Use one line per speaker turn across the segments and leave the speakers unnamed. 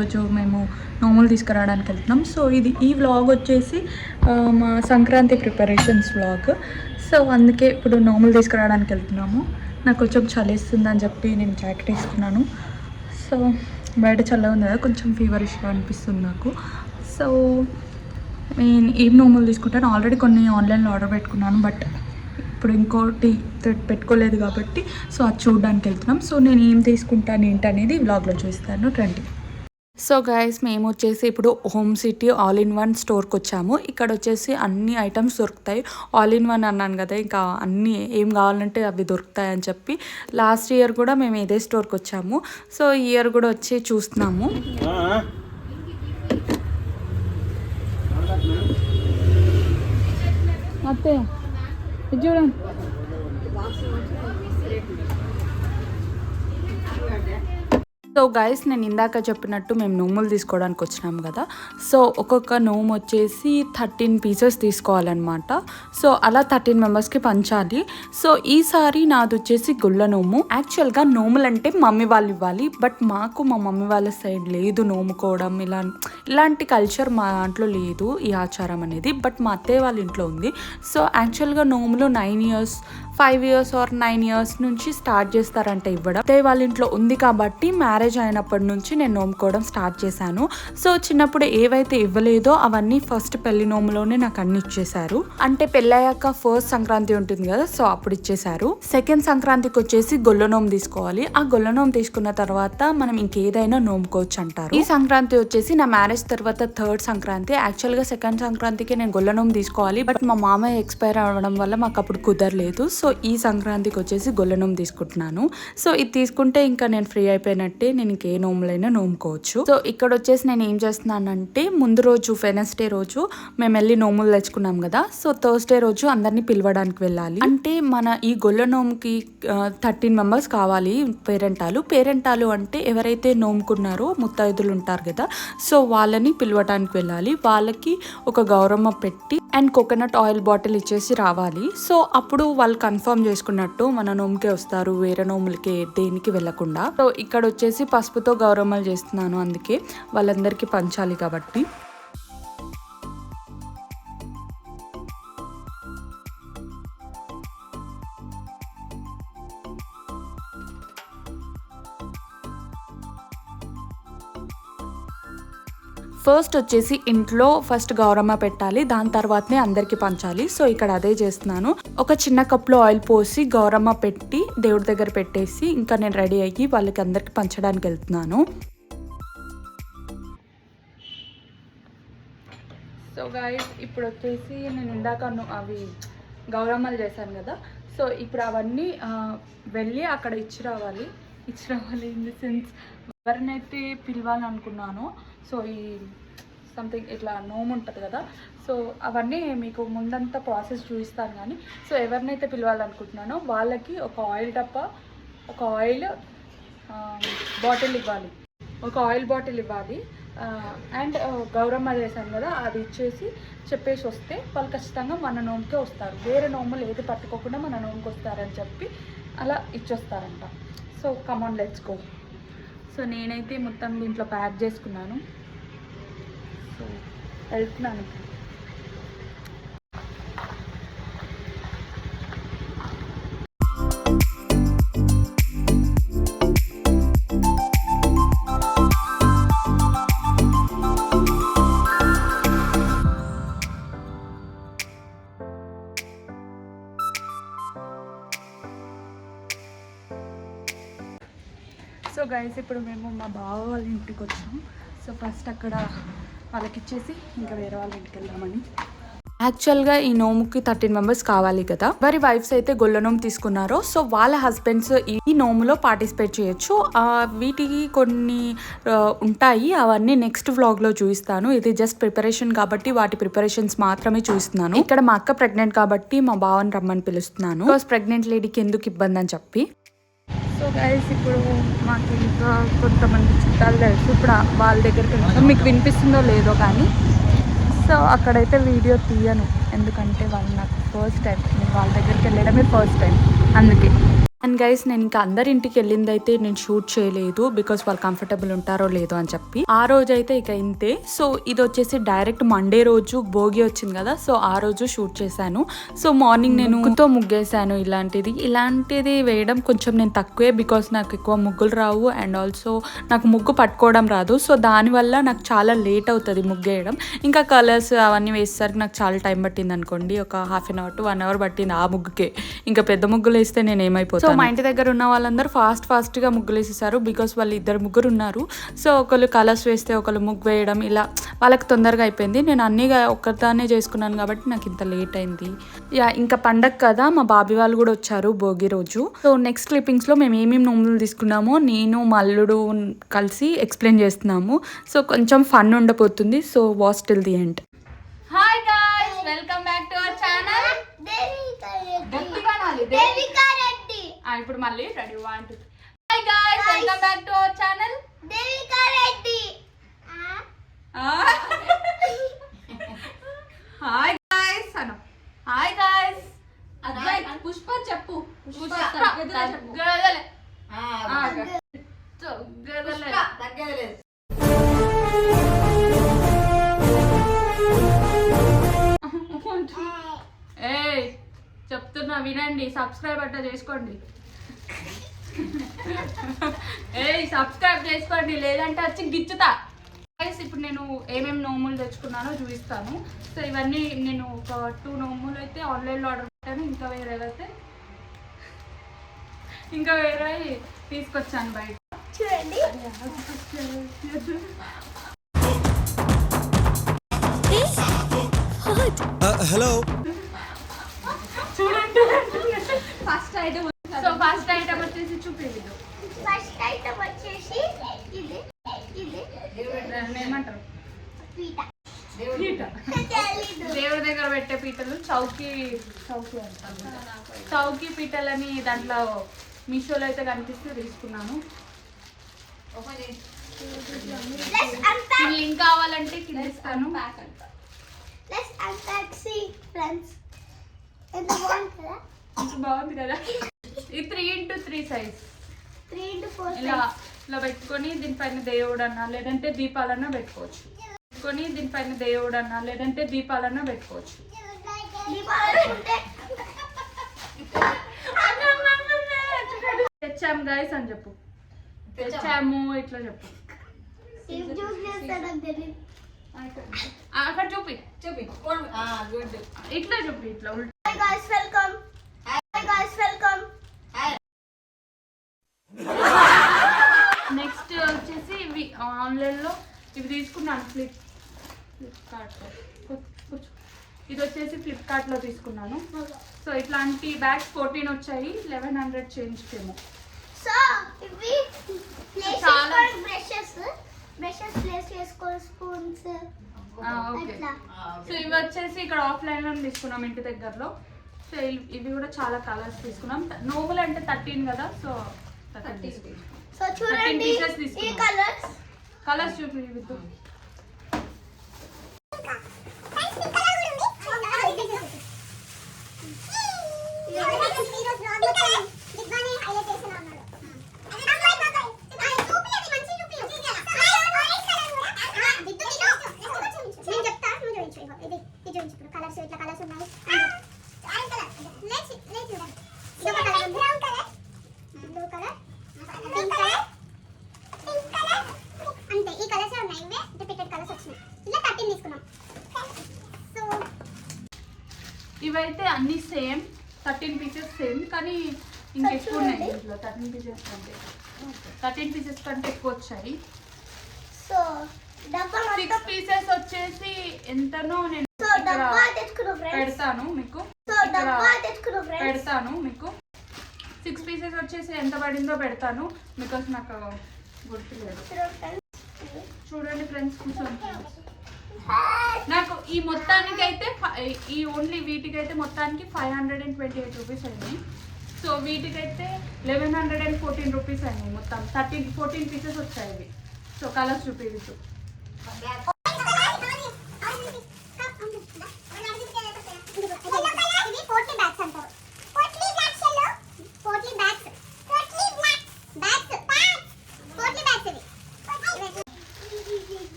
ఈరోజు మేము నోములు తీసుకురావడానికి వెళ్తున్నాం. సో ఈ వ్లాగ్ వచ్చేసి మా సంక్రాంతి ప్రిపరేషన్స్ వ్లాగ్. సో అందుకే ఇప్పుడు నోములు తీసుకురావడానికి వెళ్తున్నాము. నాకు కొంచెం చలిస్తుందని చెప్పి నేను జాకెట్ వేసుకున్నాను. సో బయట చల్లగా ఉంది కదా, కొంచెం ఫీవరిష్గా అనిపిస్తుంది నాకు. సో నేను ఏం నోములు తీసుకుంటాను, ఆల్రెడీ కొన్ని ఆన్లైన్లో ఆర్డర్ పెట్టుకున్నాను, బట్ ఇప్పుడు ఇంకోటి పెట్టుకోలేదు కాబట్టి సో అది చూడడానికి వెళ్తున్నాం. సో నేను ఏం తీసుకుంటాను ఏంటి అనేది వ్లాగ్లో చూస్తాను, రండి. సో గైస్, మేము వచ్చేసి ఇప్పుడు home city all in one స్టోర్కి వచ్చాము. ఇక్కడ వచ్చేసి అన్ని ఐటమ్స్ దొరుకుతాయి. ఆల్ ఇన్ వన్ అన్నాను కదా, ఇంకా అన్నీ ఏం కావాలంటే అవి దొరుకుతాయి అని చెప్పి లాస్ట్ ఇయర్ కూడా మేము ఇదే స్టోర్కి వచ్చాము. సో ఈ ఇయర్ కూడా వచ్చి చూస్తున్నాము. అత్తే చూడండి. సో గైస్, నేను ఇందాక చెప్పినట్టు మేము నోములు తీసుకోవడానికి వచ్చినాము కదా. సో ఒక్కొక్క నోము వచ్చేసి 13 పీసెస్ తీసుకోవాలన్నమాట. సో అలా 13 మెంబర్స్కి పంచాలి. సో ఈసారి నాది వచ్చేసి గుళ్ళ నోము. యాక్చువల్గా నోములు అంటే మమ్మీ వాళ్ళు ఇవ్వాలి, బట్ మాకు మా మమ్మీ వాళ్ళ సైడ్ లేదు నోముకోవడం, ఇలాంటి కల్చర్ మా దాంట్లో లేదు, ఈ ఆచారం అనేది. బట్ మా అత్తయ్య వాళ్ళ ఇంట్లో ఉంది. సో యాక్చువల్గా నోములు 9 years 5 years or 9 years నుంచి స్టార్ట్ చేస్తారంట ఇవ్వడం. అత్తయ్య వాళ్ళ ఇంట్లో ఉంది కాబట్టి మ్యారేజ్ అయినప్పటి నుంచి నేను నోముకోవడం స్టార్ట్ చేశాను. సో చిన్నప్పుడు ఏవైతే ఇవ్వలేదో అవన్నీ ఫస్ట్ పెళ్లి నోములోనే నాకు అన్ని ఇచ్చేశారు. అంటే పెళ్ళయ్యాక ఫస్ట్ సంక్రాంతి ఉంటుంది కదా, సో అప్పుడు ఇచ్చేశారు. సెకండ్ సంక్రాంతికి వచ్చేసి గొల్ల నోము తీసుకోవాలి. ఆ గొల్ల నోము తీసుకున్న తర్వాత మనం ఇంకేదైనా నోముకోవచ్చు అంటారు. ఈ సంక్రాంతి వచ్చేసి నా మ్యారేజ్ తర్వాత థర్డ్ సంక్రాంతి. యాక్చువల్గా సెకండ్ సంక్రాంతికి నేను గొల్ల నోము తీసుకోవాలి, బట్ మా మామయ్య ఎక్స్పైర్ అవ్వడం వల్ల మాకు అప్పుడు కుదరలేదు. సో ఈ సంక్రాంతికి వచ్చేసి గొల్ల నోము తీసుకుంటున్నాను. సో ఇది తీసుకుంటే ఇంకా నేను ఫ్రీ అయిపోయినట్టే, నేను ఇంకే నోములైనా నోముకోవచ్చు. సో ఇక్కడ వచ్చేసి నేను ఏం చేస్తున్నానంటే, ముందు రోజు వెనస్డే రోజు మేము వెళ్ళి నోములు తెచ్చుకున్నాం కదా. సో థర్స్డే రోజు అందరినీ పిలవడానికి వెళ్ళాలి. అంటే మన ఈ గొల్ల నోముకి 13 మెంబర్స్ కావాలి. పేరెంటాలు అంటే ఎవరైతే నోముకున్నారో ముత్తైదులు ఉంటారు కదా, సో వాళ్ళని పిలవడానికి వెళ్ళాలి. వాళ్ళకి ఒక గౌరమ్మ పెట్టి అండ్ కోకోనట్ ఆయిల్ బాటిల్ ఇచ్చేసి రావాలి. సో అప్పుడు వాళ్ళు కన్ఫర్మ్ చేసుకున్నట్టు మన నోముకే వస్తారు, వేరే నోములకి దేనికి వెళ్ళకుండా. సో ఇక్కడ వచ్చేసి పసుపుతో గౌరమ్మలు చేస్తున్నాను, అందుకే వాళ్ళందరికీ పంచాలి కాబట్టి. ఫస్ట్ వచ్చేసి ఇంట్లో ఫస్ట్ గౌరమ్మ పెట్టాలి, దాని తర్వాతనే అందరికి పంచాలి. సో ఇక్కడ అదే చేస్తున్నాను. ఒక చిన్న కప్లో ఆయిల్ పోసి గౌరమ్మ పెట్టి దేవుడి దగ్గర పెట్టేసి ఇంకా నేను రెడీ అయ్యి వాళ్ళకి అందరికి పంచడానికి వెళ్తున్నాను. సో గైస్, ఇప్పుడు వచ్చేసి నేను ఇందాక అవి గౌరమ్మలు చేశాను కదా. సో ఇప్పుడు అవన్నీ వెళ్ళి అక్కడ ఇచ్చి రావాలి ఇన్ ది సెన్స్ ఎవరినైతే పిలవాలనుకున్నానో. సో ఈ సంథింగ్ ఇట్లా నోము ఉంటుంది కదా, సో అవన్నీ మీకు ముందంతా ప్రాసెస్ చూపిస్తాను. కానీ సో ఎవరినైతే పిలవాలనుకుంటున్నానో వాళ్ళకి ఒక ఆయిల్ డబ్బా, ఒక ఆయిల్ బాటిల్ ఇవ్వాలి. అండ్ గౌరమ్మ చేశాను కదా, అది ఇచ్చేసి చెప్పేసి వస్తే వాళ్ళు ఖచ్చితంగా మన నోముకే వస్తారు. వేరే నోములు ఏది పట్టుకోకుండా మన నోముకి వస్తారని చెప్పి అలా ఇచ్చొస్తారంట. So come on, let's go. So నేనైతే మొత్తం దీంట్లో ప్యాక్ చేసుకున్నాను. సో వెళ్తున్నాను. సో గైస్, ఇప్పుడు మేము మా బావ వాళ్ళ ఇంటికి వచ్చాము. సో ఫస్ట్ అక్కడ వాళ్ళకి ఇచ్చేసి ఇంకా వేరే వాళ్ళ ఇంటికి వెళ్దామని. యాక్చువల్గా ఈ నోముకి 13 మెంబర్స్ కావాలి కదా. వారి వైఫ్స్ అయితే గొల్ల నోము తీసుకున్నారో సో వాళ్ళ హస్బెండ్స్ ఈ నోములో పార్టిసిపేట్ చేయొచ్చు. వీటికి కొన్ని ఉంటాయి, అవన్నీ నెక్స్ట్ వ్లాగ్లో చూపిస్తాను. ఇది జస్ట్ ప్రిపరేషన్ కాబట్టి వాటి ప్రిపరేషన్స్ మాత్రమే చూస్తున్నాను. ఇక్కడ మా అక్క ప్రెగ్నెంట్ కాబట్టి మా బావని రమ్మని పిలుస్తున్నాను. బికాస్ ప్రెగ్నెంట్ లేడీకి ఎందుకు ఇబ్బంది అని చెప్పి. సో గైస్, ఇప్పుడు మాకు ఇంకా కొంతమంది చుట్టాలు తెలుసు. ఇప్పుడు వాళ్ళ దగ్గరికి వెళ్తాం. మీకు వినిపిస్తుందో లేదో కానీ సో అక్కడైతే వీడియో తీయను, ఎందుకంటే వాళ్ళు నాకు ఫస్ట్ టైం, నేను వాళ్ళ దగ్గరికి వెళ్ళడమే ఫస్ట్ టైం, అందుకే. అండ్ గైస్ నేను ఇంకా అందరి ఇంటికి వెళ్ళింది అయితే నేను షూట్ చేయలేదు బికాస్ వాళ్ళు కంఫర్టబుల్ ఉంటారో లేదో అని చెప్పి. ఆ రోజు అయితే ఇక ఇంతే. సో ఇది వచ్చేసి డైరెక్ట్ మండే రోజు భోగి వచ్చింది కదా, సో ఆ రోజు షూట్ చేశాను. సో మార్నింగ్ నేను ముగ్గుతో ముగ్గేసాను. ఇలాంటిది వేయడం కొంచెం నేను తక్కువే బికాస్ నాకు ఎక్కువ ముగ్గులు రావు అండ్ ఆల్సో నాకు ముగ్గు పట్టుకోవడం రాదు. సో దానివల్ల నాకు చాలా లేట్ అవుతుంది ముగ్గేయడం. ఇంకా కలర్స్ అవన్నీ వేసేసరికి నాకు చాలా టైం పట్టింది అనుకోండి, ఒక half an hour to 1 hour పట్టింది ఆ ముగ్గుకే. ఇంకా పెద్ద ముగ్గులు వేస్తే నేను ఏమైపోతాను. సో మా ఇంటి దగ్గర ఉన్న వాళ్ళందరూ ఫాస్ట్గా ముగ్గులు వేసేసారు బికాస్ వాళ్ళు 2 ముగ్గురు ఉన్నారు. సో ఒకళ్ళు కలర్స్ వేస్తే ఒకళ్ళు ముగ్గు వేయడం ఇలా వాళ్ళకి తొందరగా అయిపోయింది. నేను అన్నీ ఒక్కదాన్నే చేసుకున్నాను కాబట్టి నాకు ఇంత లేట్ అయింది. ఇంకా పండగ కదా, మా బాబీ వాళ్ళు కూడా వచ్చారు భోగి రోజు. సో నెక్స్ట్ క్లిప్పింగ్స్లో మేము ఏమేమి నోములు తీసుకున్నామో నేను మా అల్లుడు కలిసి ఎక్స్ప్లెయిన్ చేస్తున్నాము. సో కొంచెం ఫన్ ఉండబోతుంది. So watch till the end. Hi guys, welcome back to our channel Devika Reddy. ఇప్పుడు మళ్ళీ ready 1 2 3. Hi guys, welcome back to our channel Devika Reddy. Hi guys Anu. Hi guys Advai Pushpa చెప్పు. పుష్ప తగ్గదలే తగ్గదలే. ఏయ్ చెప్తున్నా వినండి, సబ్స్క్రైబ్ అట్లా చేసుకోండి. ఏయ్ సబ్స్క్రైబ్ చేసుకోండి లేదంటే వచ్చి గిచ్చుతా. ఇప్పుడు నేను ఏమేమి నోములు తెచ్చుకున్నానో చూపిస్తాను. సో ఇవన్నీ నేను ఒక 2 నోములు అయితే ఆన్లైన్లో ఆర్డర్ పెట్టాను. ఇంకా వేరే తీసుకొచ్చాను బయట. చూడండి
హలో
చూడండి. ఫస్ట్ ఐటమ్ వచ్చేసి చూపించదు.
ఫస్ట్ ఐటమ్ వచ్చేసి ఇది
ఏమంటారు, దేవుడి దగ్గర పెట్టే పీటలు, చౌకీ అంటారు. చౌకీ పీటలని దాంట్లో మీషోలో అయితే కనిపిస్తే తీసుకున్నాను. లింక్ కావాలంటే కింద ఇస్తాను. బాగుంది కదా. ఇది 3x3 సైజ్.
3x4
ఇలా పెట్టుకొని దీనిపైన దేవుడు అన్నా లేదంటే దీపాలన్నా పెట్టుకోవచ్చు. తెచ్చాము గైస్ అని చెప్పు. తెచ్చాము ఇట్లా చెప్పు. అక్కడ చూపి ఇట్లా చూపి ఇట్లా. నెక్స్ట్ వచ్చేసి ఇవి ఆన్లైన్లో ఇవి తీసుకున్నాను ఫ్లిప్కార్ట్లో. ఇది వచ్చేసి ఫ్లిప్కార్ట్లో తీసుకున్నాను. సో ఇట్లాంటి బ్యాగ్స్ 14 వచ్చాయి, 1100 చేంజ్కేమో.
సో ఇవి బ్రషెస్ ప్లేస్ చేసుకో, స్పూన్స్.
ఓకే. సో ఇవి వచ్చేసి ఇక్కడ ఆఫ్లైన్లో తీసుకున్నాం ఇంటి దగ్గరలో. సో ఇవి కూడా చాలా కలర్స్ తీసుకున్నాం. నోములు అంటే 13 కదా, సో 13.
సో చూడండి ఈ
కలర్స్ చూపి. ఇవైతే అన్ని సేమ్ 13 పీసెస్ సేమ్, కానీ ఇంకెక్కువ ఉన్నాయి ఇంట్లో. 13 పీసెస్ కంటే ఎక్కువ వచ్చాయి.
సో
6 పీసెస్ వచ్చేసి ఎంతనో నేను పెడతాను మీకు. 6 పీసెస్ వచ్చేసి ఎంత పడిందో పెడతాను బికాస్ నాకు గుర్తులేదు. చూడండి ఫ్రెండ్స్, కూర్చొని నాకు ఈ మొత్తానికైతే ఈ ఓన్లీ వీటికైతే మొత్తానికి 528 రూపీస్ అయింది. సో వీటికైతే 1114 రూపీస్ అయినాయి. మొత్తం 14 పీసెస్ వచ్చాయి. సో కలర్స్ చూపించు.
ఇది 40 బ్యాగ్స్ అంటారు. 40 బ్యాగ్స్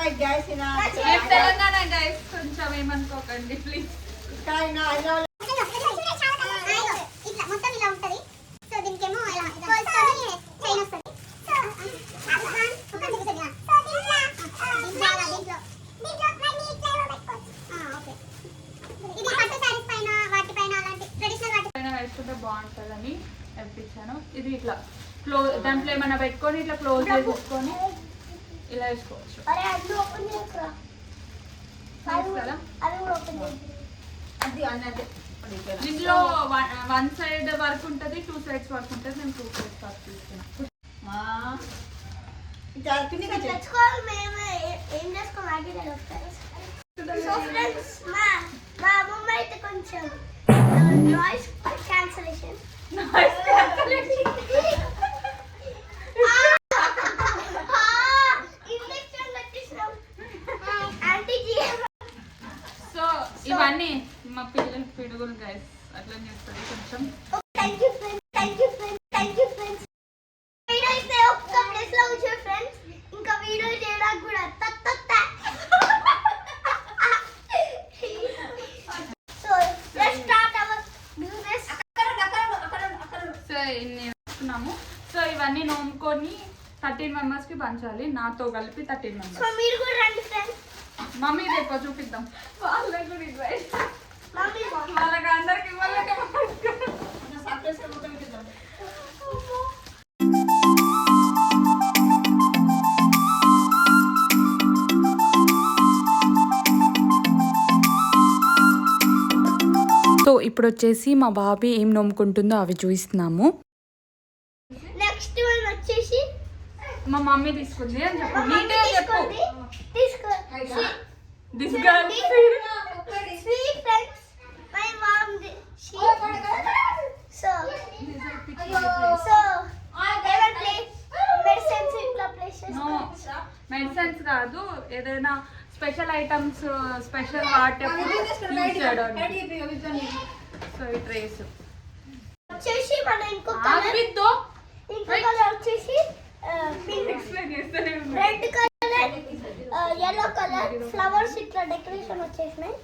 like guys in
రేపు తెలంగాణ గైస్ కొంచెం ఏమనుకోకండి ప్లీజ్.
China. I know.
ఇట్లా మొత్తం ఇలా ఉంటది. సో దీనికేమో ఇలా చైన్ వస్తుంది.
వేసుకుంటే బాగుంటుందని తెప్పించాను. ఇది ఇట్లా క్లోజ్, దాంట్లో ఏమైనా పెట్టుకొని ఇట్లా క్లోజ్ చేసుకొని ఇలా వేసుకోవచ్చు. కదా దీంట్లో 1 సైడ్ వర్క్ ఉంటుంది, 2 సైడ్స్ వర్క్ ఉంటుంది. నేను 2 సైడ్స్ వర్క్ తీసుకున్నాను.
తెచ్చుకోవాలి మేము ఏం చేసుకోవాలి. సో ఫ్రెండ్స్ మా అమ్మమ్మ అయితే కొంచెం నాయిస్ క్యాన్సలేషన్
సో ఇవన్నీ మా పిల్లలు పిడుగులు గైస్ అట్లా చేస్తుంది కొంచెం.
Thank you friends, thank you friends, thank you friends. Video అయితే ఒక్క ప్లేస్ లో కూర్చో ఫ్రెండ్స్. ఇంకా వీడియో చేయడానికి కూడా so let's start our business.
So ఇన్ని వేసుకున్నాము. సో ఇవన్నీ నోముకొని 13 members కి పంచాలి, నాతో కలిపి 13 members.
సో మీరు కూడా రండి ఫ్రెండ్స్.
మమ్మీ రేపు చూపిద్దాం వాళ్ళకి కూడా ఇవ్వాలి.
మమ్మీ
వాళ్ళకి అందరికి వాళ్ళకి సో ఇప్పుడు వచ్చేసి మా బాబీ ఏం నమ్ముకుంటుందో అవి చూపిస్తున్నాము.
నెక్స్ట్ వన్ వచ్చేసి
మా మమ్మీ తీసుకుంది అని చెప్పు, నీట్గా చెప్పు.
తీసుకో
this girl
sweet friends, my mom she so ever play medicines ఇట్లా places.
నో మెడిసిన్స్ కాదు, ఏదైనా స్పెషల్ ఐటమ్స్ స్పెషల్ వాటప్పుడు యూజ్ చేయడానికి. సో ఈ ట్రేస్
వచ్చేసి మన ఇంకో కలర్ వచ్చేసి red colour, yellow colour flowers ఇట్లా డెకరేషన్ వచ్చేసినాయి.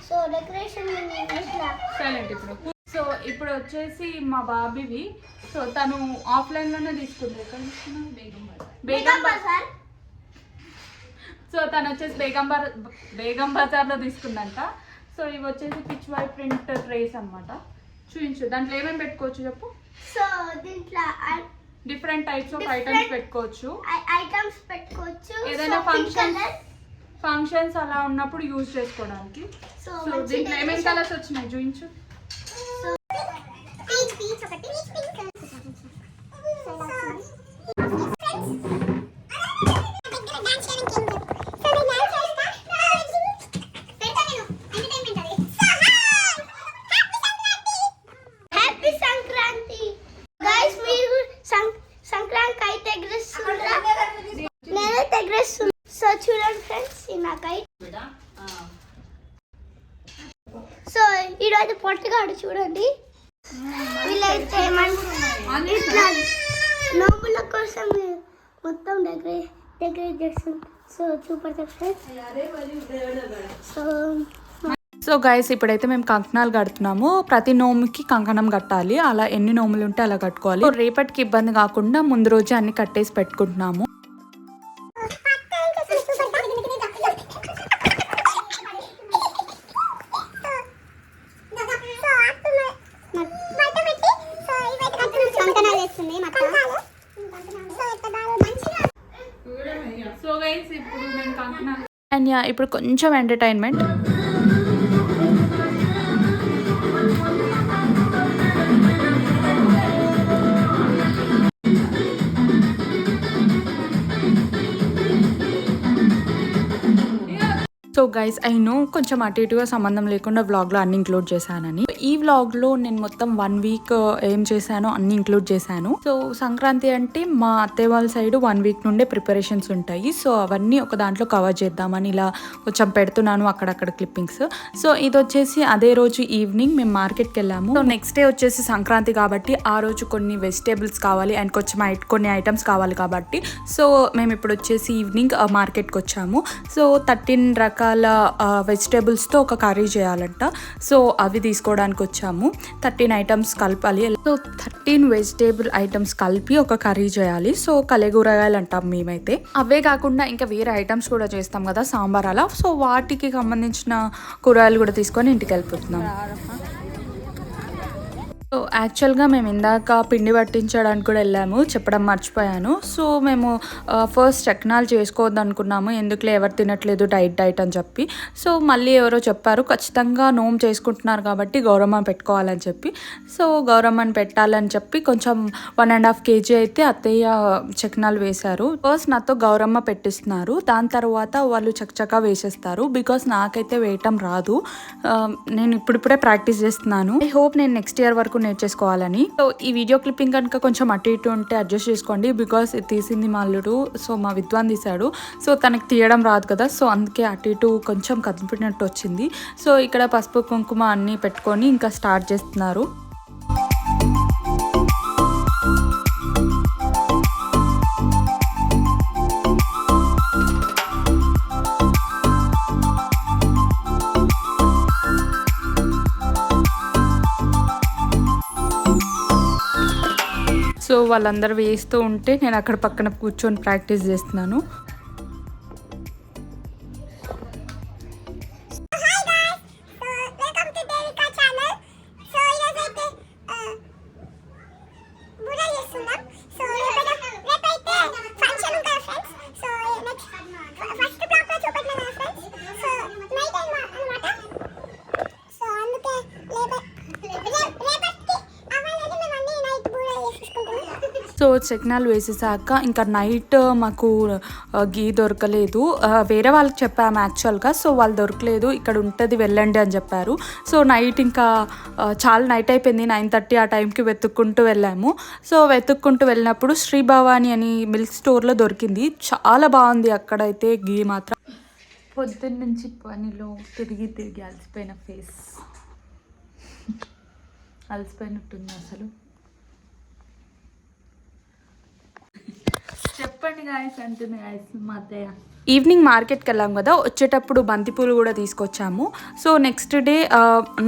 సో డెకరేషన్ ఇట్లా
సైలెంట్ ఇప్పుడు. సో ఇప్పుడు వచ్చేసి మా బాబీవి. సో తను ఆఫ్లైన్ లోనే తీసుకుంది. ఎక్కడ తీసుకున్నావు? బేగం బజార్. సో తను వచ్చేసి బేగం బజార్లో తీసుకుందంట. సో ఇవి వచ్చేసి పిచ్ వై ప్రింట్ ట్రేస్ అన్నమాట. చూపించు, దాంట్లో ఏమేమి పెట్టుకోవచ్చు చెప్పు.
సో దీంట్లో
డిఫరెంట్ టైప్స్ ఆఫ్ ఐటమ్స్ పెట్టుకోవచ్చు.
ఐటమ్స్ పెట్టుకోవచ్చు.
ఏదైనా ఫంక్షన్స్ అలా ఉన్నప్పుడు యూజ్ చేసుకోవడానికి. సో దీంట్లో ఏమేమి కలర్స్ వచ్చినాయి చూపించు.
Happy Sankranti guys. మీరు సంక్రాంతి అయితే ఎగరేస్తుండ్రా? నేనైతే ఎగరేస్తున్నా. సో చూడండి ఫ్రెండ్స్, నాకై సో ఈరోజు పొట్టగాడు చూడండి. వీళ్ళైతే ఇట్లా నోముల కోసం మొత్తం డెకరేట్ చేస్తుంది. సో చూపడతారు ఫ్రెండ్స్.
సో గైస్ ఇప్పుడైతే మేము కంకణాలు కడుతున్నాము. ప్రతి నోముకి కంకణం కట్టాలి. అలా ఎన్ని నోములు ఉంటే అలా కట్టుకోవాలి. రేపటికి ఇబ్బంది కాకుండా ముందు రోజు అన్ని కట్టేసి పెట్టుకుంటున్నాము. సో గైస్ ఇప్పుడు మేము కంకణాలు అండ్ ఇప్పుడు కొంచెం entertainment. So guys I know కొంచెం అటు ఇటుగా సంబంధం లేకుండా వ్లాగ్లో అన్ని ఇంక్లూడ్ చేశానని. ఈ వ్లాగ్లో నేను మొత్తం 1 వీక్ ఏం చేశానో అన్ని ఇంక్లూడ్ చేశాను. సో సంక్రాంతి అంటే మా అత్తయ్య వాళ్ళ సైడ్ 1 వీక్ నుండే ప్రిపరేషన్స్ ఉంటాయి. సో అవన్నీ ఒక దాంట్లో కవర్ చేద్దామని ఇలా కొంచెం పెడుతున్నాను అక్కడక్కడ క్లిప్పింగ్స్. సో ఇది వచ్చేసి అదే రోజు ఈవినింగ్ మేము మార్కెట్కి వెళ్ళాము. సో నెక్స్ట్ డే వచ్చేసి సంక్రాంతి కాబట్టి ఆ రోజు కొన్ని వెజిటేబుల్స్ కావాలి అండ్ కొన్ని ఐటమ్స్ కావాలి కాబట్టి సో మేము ఇప్పుడు వచ్చేసి ఈవినింగ్ మార్కెట్కి వచ్చాము. సో 13 రకాల వెజిటేబుల్స్తో ఒక కర్రీ చేయాలంట. సో అవి తీసుకోవడానికి వచ్చాము. 13 ఐటమ్స్ కలపాలి. సో 13 వెజిటేబుల్ ఐటమ్స్ కలిపి ఒక కర్రీ చేయాలి. సో కలెగూరగాయలు అంటాం మేమైతే. అవే కాకుండా ఇంకా వేరే ఐటమ్స్ కూడా చేస్తాం కదా సాంబార్ అలా. సో వాటికి సంబంధించిన కూరగాయలు కూడా తీసుకొని ఇంటికి వెళ్ళిపోతున్నాం. సో యాక్చువల్గా మేము ఇందాక పిండి పట్టించడానికి కూడా వెళ్ళాము, చెప్పడం మర్చిపోయాను. సో మేము ఫస్ట్ చక్నాలు చేసుకోవద్దు అనుకున్నాము, ఎందుకులే ఎవరు తినట్లేదు డైట్ అని చెప్పి. సో మళ్ళీ ఎవరో చెప్పారు ఖచ్చితంగా నోము చేసుకుంటున్నారు కాబట్టి గౌరమ్మ పెట్టుకోవాలని చెప్పి. సో గౌరమ్మని పెట్టాలని చెప్పి కొంచెం 1.5 kg అయితే అత్తయ్య చక్నాలు వేశారు. ఫస్ట్ నాతో గౌరమ్మ పెట్టిస్తున్నారు, దాని తర్వాత వాళ్ళు చక్కగా వేసేస్తారు. బికాస్ నాకైతే వేయటం రాదు, నేను ఇప్పుడిప్పుడే ప్రాక్టీస్ చేస్తున్నాను. ఐ హోప్ నేను నెక్స్ట్ ఇయర్ వరకు నేర్చేసుకోవాలని. సో ఈ వీడియో క్లిప్పింగ్ కనుక కొంచెం అటు ఇటు ఉంటే అడ్జస్ట్ చేసుకోండి. బికాస్ తీసింది మా అల్లుడు, సో మా విద్వాన్ తీశాడు. సో తనకి తీయడం రాదు కదా, సో అందుకే అటు ఇటు కొంచెం కదిపినట్టు వచ్చింది. సో ఇక్కడ పసుపు కుంకుమ అన్నీ పెట్టుకొని ఇంకా స్టార్ట్ చేస్తున్నారు. సో వాళ్ళందరూ వేస్తూ ఉంటే నేను అక్కడ పక్కన కూర్చొని ప్రాక్టీస్ చేస్తున్నాను. సో చక్నాలు వేసేసాక ఇంకా నైట్ మాకు గీ దొరకలేదు. వేరే వాళ్ళకి చెప్పాము యాక్చువల్గా. సో వాళ్ళు దొరకలేదు, ఇక్కడ ఉంటుంది వెళ్ళండి అని చెప్పారు. సో నైట్ ఇంకా చాలా నైట్ అయిపోయింది, 9:30 ఆ టైంకి వెతుక్కుంటూ వెళ్ళాము. సో వెతుక్కుంటూ వెళ్ళినప్పుడు శ్రీ భవాని అని మిల్క్ స్టోర్లో దొరికింది. చాలా బాగుంది అక్కడైతే గీ మాత్రం. పొద్దున్న నుంచి పనిలో తిరిగి అలసిపోయిన ఫేస్, అలసిపోయినట్టుంది అసలు. చెప్పండి గాయస్ అంటుంది గాయస్ మా అత్తయ్య. ఈవినింగ్ మార్కెట్కి వెళ్ళాం కదా, వచ్చేటప్పుడు బంతిపూలు కూడా తీసుకొచ్చాము. సో నెక్స్ట్ డే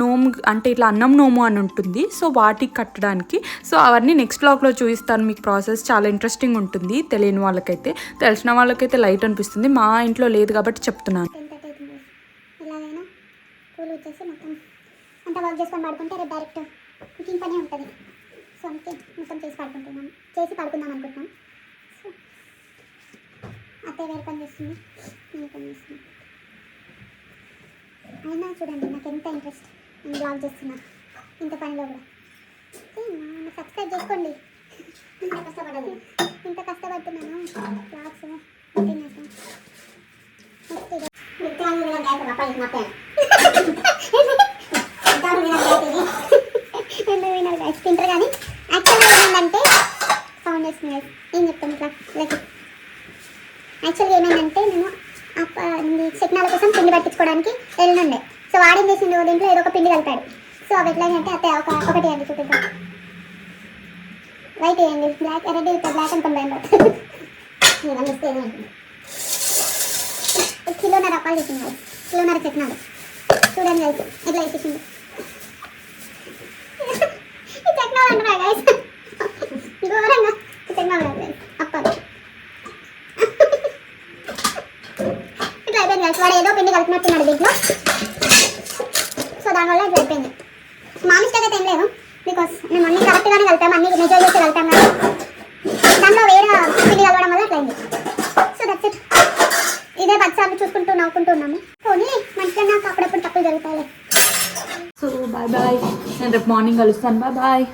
నోము అంటే ఇట్లా అన్నం నోము అని ఉంటుంది, సో వాటికి కట్టడానికి. సో అవన్నీ నెక్స్ట్ బ్లాగ్లో చూపిస్తాను మీకు. ప్రాసెస్ చాలా ఇంట్రెస్టింగ్ ఉంటుంది, తెలియని వాళ్ళకైతే. తెలిసిన వాళ్ళకైతే లైట్ అనిపిస్తుంది, మా ఇంట్లో లేదు కాబట్టి చెప్తున్నాను.
అత్తయ్య వేరు పని చేస్తుంది, నేను పని చేస్తున్నాను. అయినా చూడండి నాకు ఎంత ఇంట్రెస్ట్, నేను బ్లాగ్ చేస్తున్నా ఇంత పనిలో కూడా. సబ్స్క్రైబ్ చేసుకోండి. ఇంత కష్టపడుతున్నాను బ్లాగ్స్ తింటారు కానీ యాక్చువల్గా ఏమైందంటే సౌండ్ వేస్తుంది. ఏం చెప్తాను ఇట్లా యాక్చువల్గా ఏమైందంటే మేము చక్నాల కోసం పిండి పట్టించుకోవడానికి వెళ్ళుండే. సో వాడేం చేసిండు, దీంట్లో ఏదో ఒక పిండి కలిపాడు. సో అవి ఎట్లయినంటే అతే ఒకటి అండి చూపిద్దాం. వైట్ వేయండి, బ్లాక్ రెడ్ బ్లాక్ అనుకుని భయం పడుతుంది. కిలోన్నర రకాలు చేసింది, కిలోన్నర చక్నాలు చూడండి కలిసి ఎట్లా వేసేసింది. ఈ చక్నాలు అంటున్నాయి గైస్, ఘోరంగా చక్నాలు అప్పాలి. వాడు ఏదో పిండి కలిపినట్టున్నాడు దీంట్లో, సో దానివల్ల ఇది అయిపోయింది. మా మిస్టేక్ అయితే ఏం లేదు, బికాస్ మేము అన్ని కరెక్ట్గానే కలిపాము, అన్ని మెజర్ చేసి కలిపాము కదా. దాంట్లో వేరే పిండి కలవడం వల్ల అట్లయింది. So that's it. ఇదే 10 సార్లు చూసుకుంటూ నవ్వుకుంటూ ఉన్నాము. పోనీ మంచిగా నాకు అప్పుడప్పుడు తప్పులు జరుగుతాయి.
సో బాయ్ బాయ్, నేను రేపు మార్నింగ్ కలుస్తాను. Bye bye.